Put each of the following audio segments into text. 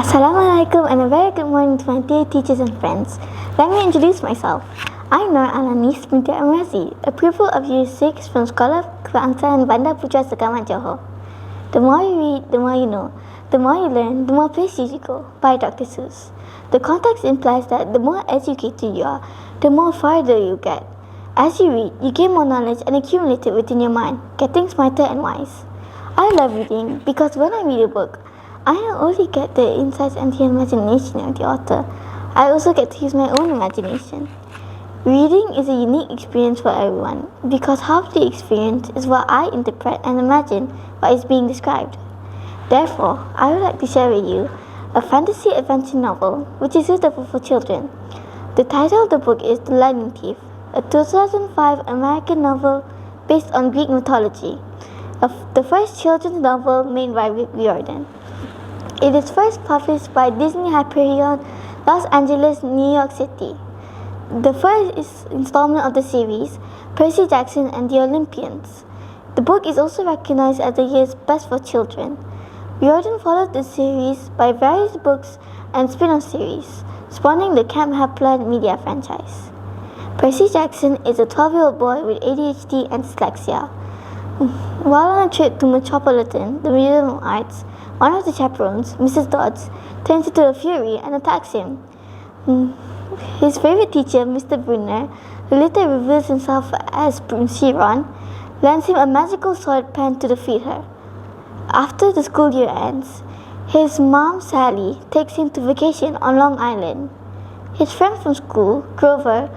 Assalamualaikum and a very good morning to my dear teachers and friends. Let me introduce myself. I'm NOOR, ALANIS, BINTI and RAZI, a pupil of Year 6 from Sekolah and BANDAR, PUTRA, Johor. The more you read, the more you know. The more you learn, the more places you go, by Dr. Seuss. The context implies that the more educated you are, the more farther you get. As you read, you gain more knowledge and accumulate it within your mind, getting smarter and wise. I love reading because when I read a book, I not only get the insights and the imagination of the author, I also get to use my own imagination. Reading is a unique experience for everyone because half the experience is what I interpret and imagine what is being described. Therefore, I would like to share with you a fantasy adventure novel which is suitable for children. The title of the book is The Lightning Thief, a 2005 American novel based on Greek mythology, the first children's novel made by Riordan. It is first published by Disney Hyperion, Los Angeles, New York City. The first installment of the series, Percy Jackson and the Olympians. The book is also recognized as the year's best for children. Riordan followed the series by various books and spin-off series, spawning the Camp Half-Blood media franchise. Percy Jackson is a 12-year-old boy with ADHD and dyslexia. While on a trip to Metropolitan, the Museum of Arts, one of the chaperones, Mrs. Dodds, turns into a fury and attacks him. His favorite teacher, Mr. Brunner, who later reveals himself as Chiron, lends him a magical sword pen to defeat her. After the school year ends, his mom, Sally, takes him to vacation on Long Island. His friend from school, Grover,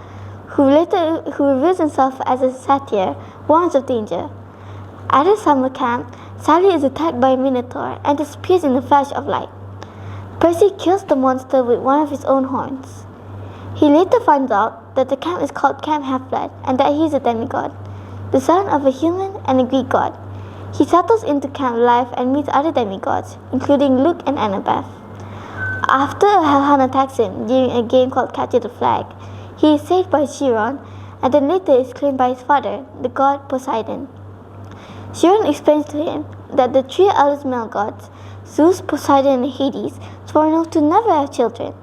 who reveals himself as a satyr, warns of danger. At a summer camp, Sally is attacked by a minotaur and disappears in a flash of light. Percy kills the monster with one of his own horns. He later finds out that the camp is called Camp Half-Blood and that he is a demigod, the son of a human and a Greek god. He settles into camp life and meets other demigods, including Luke and Annabeth. After a hellhound attacks him during a game called Capture the Flag, he is saved by Chiron and then later is claimed by his father, the god Poseidon. Chiron explains to him that the three eldest male gods, Zeus, Poseidon, and Hades, swore an oath to never have children.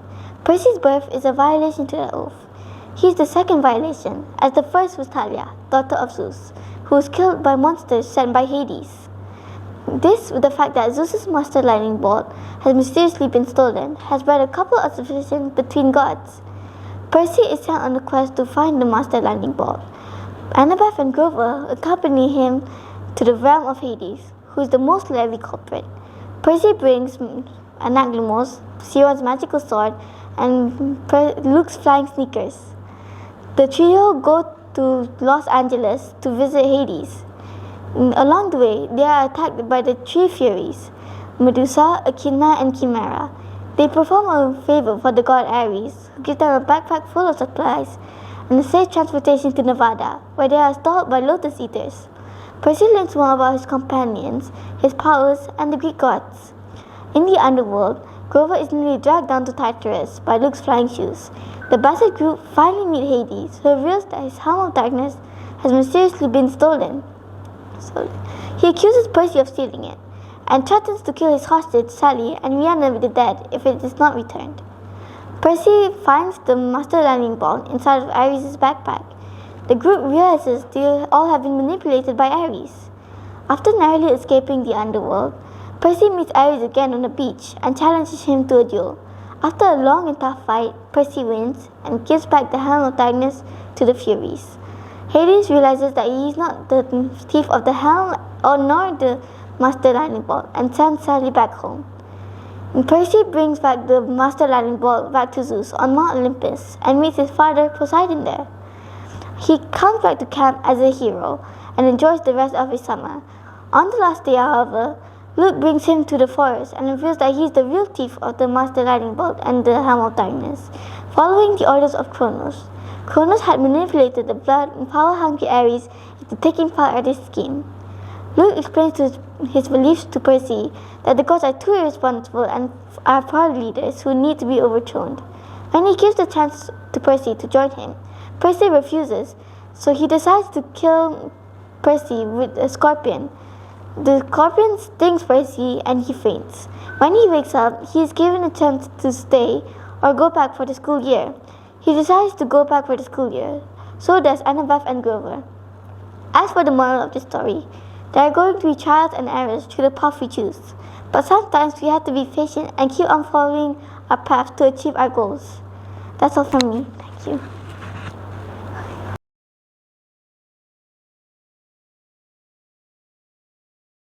Percy's birth is a violation to that oath. He is the second violation, as the first was Thalia, daughter of Zeus, who was killed by monsters sent by Hades. This, with the fact that Zeus's master lightning bolt has mysteriously been stolen, has bred a couple of suspicions between gods. Percy is sent on a quest to find the master lightning bolt. Annabeth and Grover accompany him to the realm of Hades, who is the most likely culprit. Percy brings Anaglymos, Chiron's magical sword, and Luke's flying sneakers. The trio go to Los Angeles to visit Hades. Along the way, they are attacked by the three Furies, Medusa, Echidna, and Chimera. They perform a favor for the god Ares, who gives them a backpack full of supplies and a safe transportation to Nevada, where they are stalled by Lotus Eaters. Percy learns more about his companions, his powers, and the Greek gods. In the underworld, Grover is nearly dragged down to Tartarus by Luke's flying shoes. The bastard group finally meet Hades, who reveals that his Helm of Darkness has mysteriously been stolen. He accuses Percy of stealing it, and threatens to kill his hostage, Sally, and reanimate the dead if it is not returned. Percy finds the master lightning bolt inside of Ares' backpack. The group realizes they all have been manipulated by Ares. After narrowly escaping the underworld, Percy meets Ares again on the beach and challenges him to a duel. After a long and tough fight, Percy wins and gives back the Helm of Darkness to the Furies. Hades realizes that he is not the thief of the helm nor the master lightning bolt and sends Sally back home. Percy brings back the master lightning bolt back to Zeus on Mount Olympus and meets his father Poseidon there. He comes back to camp as a hero and enjoys the rest of his summer. On the last day, however, Luke brings him to the forest and reveals that he is the real thief of the Master Lightning Bolt and the Helm of Darkness, following the orders of Kronos. Kronos had manipulated the blood and power-hungry Ares into taking part in this scheme. Luke explains his beliefs to Percy that the gods are too irresponsible and are proud leaders who need to be overthrown. When he gives the chance to Percy to join him, Percy refuses, so he decides to kill Percy with a scorpion. The scorpion stings Percy and he faints. When he wakes up, he is given a chance to stay or go back for the school year. He decides to go back for the school year. So does Annabeth and Grover. As for the moral of the story, there are going to be trials and errors through the path we choose. But sometimes we have to be patient and keep on following our path to achieve our goals. That's all from me. Thank you.